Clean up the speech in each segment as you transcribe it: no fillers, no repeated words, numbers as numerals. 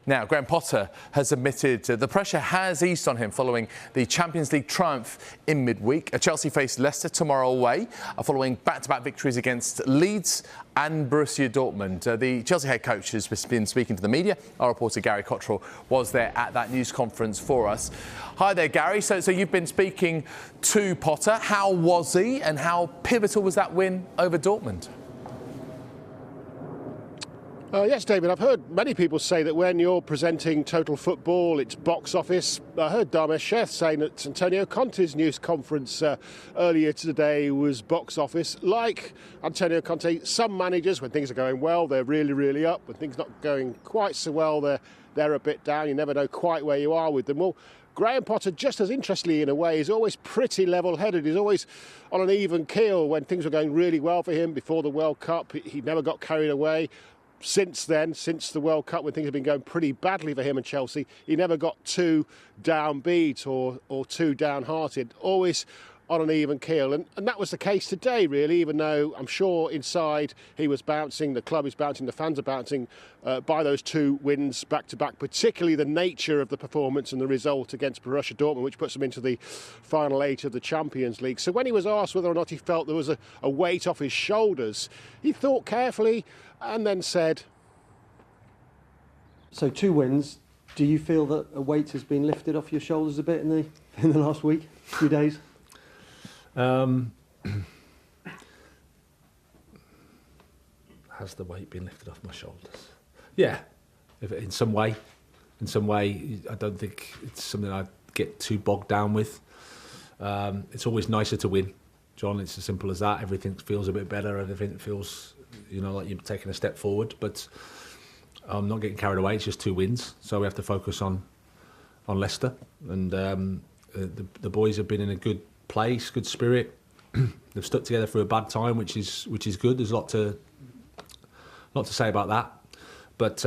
Now, Graham Potter has admitted the pressure has eased on him following the Champions League triumph in midweek. Chelsea face Leicester tomorrow away, following back-to-back victories against Leeds and Borussia Dortmund. The Chelsea head coach has been speaking to the media. Our reporter Gary Cottrell was there at that news conference for us. Hi there, Gary. So you've been speaking to Potter. How was he and how pivotal was that win over Dortmund? Yes, David, I've heard many people say that when you're presenting Total Football, it's box office. I heard Dharmesh Sheth saying that Antonio Conte's news conference earlier today was box office. Like Antonio Conte, some managers, when things are going well, they're really, really up. When things are not going quite so well, they're a bit down. You never know quite where you are with them. Well, Graham Potter, just as interestingly in a way, is always pretty level-headed. He's always on an even keel when things were going really well for him before the World Cup. He never got carried away. Since then, since the World Cup, when things have been going pretty badly for him and Chelsea, he never got too downbeat or too downhearted, always on an even keel. And that was the case today, really, even though I'm sure inside he was bouncing, the club is bouncing, the fans are bouncing by those two wins back-to-back, particularly the nature of the performance and the result against Borussia Dortmund, which puts them into the final 8 of the Champions League. So when he was asked whether or not he felt there was a weight off his shoulders, he thought carefully and then said... So 2 wins. Do you feel that a weight has been lifted off your shoulders a bit in the last week, few days? Has the weight been lifted off my shoulders? Yeah, in some way. I don't think it's something I get too bogged down with. It's always nicer to win, John. It's as simple as that. Everything feels a bit better. Everything feels, like you're taking a step forward. But I'm not getting carried away. It's just 2 wins, so we have to focus on Leicester. And the boys have been in a good place, good spirit. They've stuck together through a bad time, which is good. There's a lot to say about that, but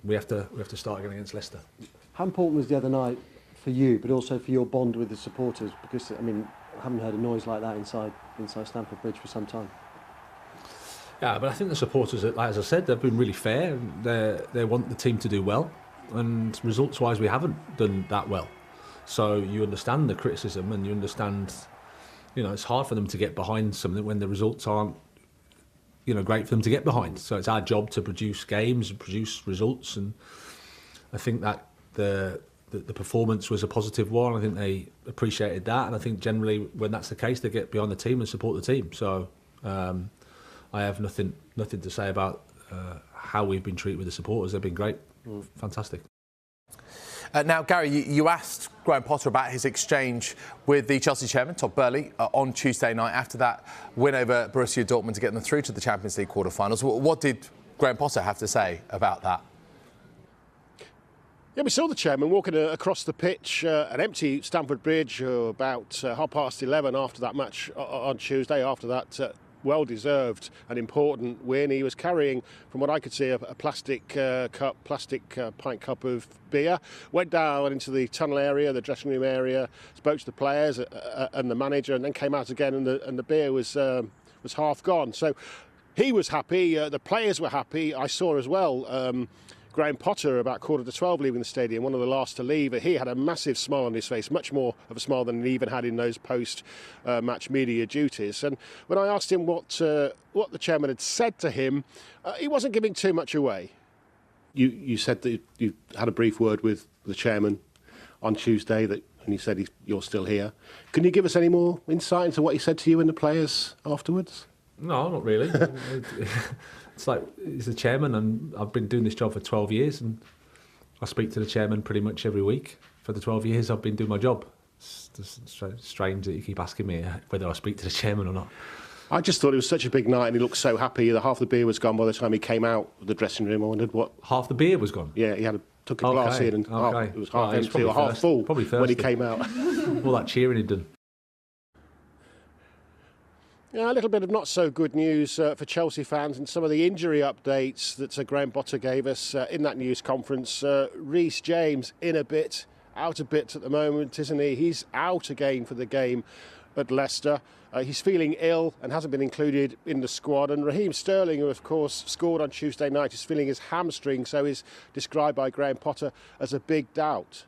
we have to start again against Leicester. How important was the other night for you, but also for your bond with the supporters? Because I haven't heard a noise like that inside Stamford Bridge for some time. Yeah, but I think the supporters, as I said, they've been really fair. They want the team to do well, and results-wise, we haven't done that well. So you understand the criticism, and you understand, it's hard for them to get behind something when the results aren't, great for them to get behind. So it's our job to produce games and produce results, and I think that the performance was a positive one. I think they appreciated that, and I think generally when that's the case, they get behind the team and support the team. So I have nothing to say about how we've been treated with the supporters. They've been great, fantastic. Now, Gary, you asked Graham Potter about his exchange with the Chelsea chairman, Todd Boehly, on Tuesday night after that win over Borussia Dortmund to get them through to the Champions League quarter-finals. What did Graham Potter have to say about that? Yeah, we saw the chairman walking across the pitch, an empty Stamford Bridge, about 11:30 after that match on Tuesday, after that well-deserved and important win. He was carrying, from what I could see, a plastic pint cup of beer. Went down into the tunnel area, the dressing room area, spoke to the players and the manager, and then came out again, and the beer was half gone. So he was happy. The players were happy. I saw as well Graham Potter about 11:45 leaving the stadium, one of the last to leave. He had a massive smile on his face, much more of a smile than he even had in those post-match media duties. And when I asked him what the chairman had said to him, he wasn't giving too much away. You said that you had a brief word with the chairman on Tuesday, and he said you're still here. Can you give us any more insight into what he said to you and the players afterwards? No, not really. It's like, he's the chairman, and I've been doing this job for 12 years, and I speak to the chairman pretty much every week. For the 12 years I've been doing my job. It's just strange that you keep asking me whether I speak to the chairman or not. I just thought it was such a big night, and he looked so happy. Half the beer was gone by the time he came out of the dressing room. I wondered what... Half the beer was gone? Yeah, he took a glass in, and it was half empty or half full when he came out. All that cheering he'd done. Yeah, a little bit of not so good news for Chelsea fans, and some of the injury updates that Graham Potter gave us in that news conference. Reece James out a bit at the moment, isn't he? He's out again for the game at Leicester. He's feeling ill and hasn't been included in the squad. And Raheem Sterling, who of course scored on Tuesday night, is feeling his hamstring, so is described by Graham Potter as a big doubt.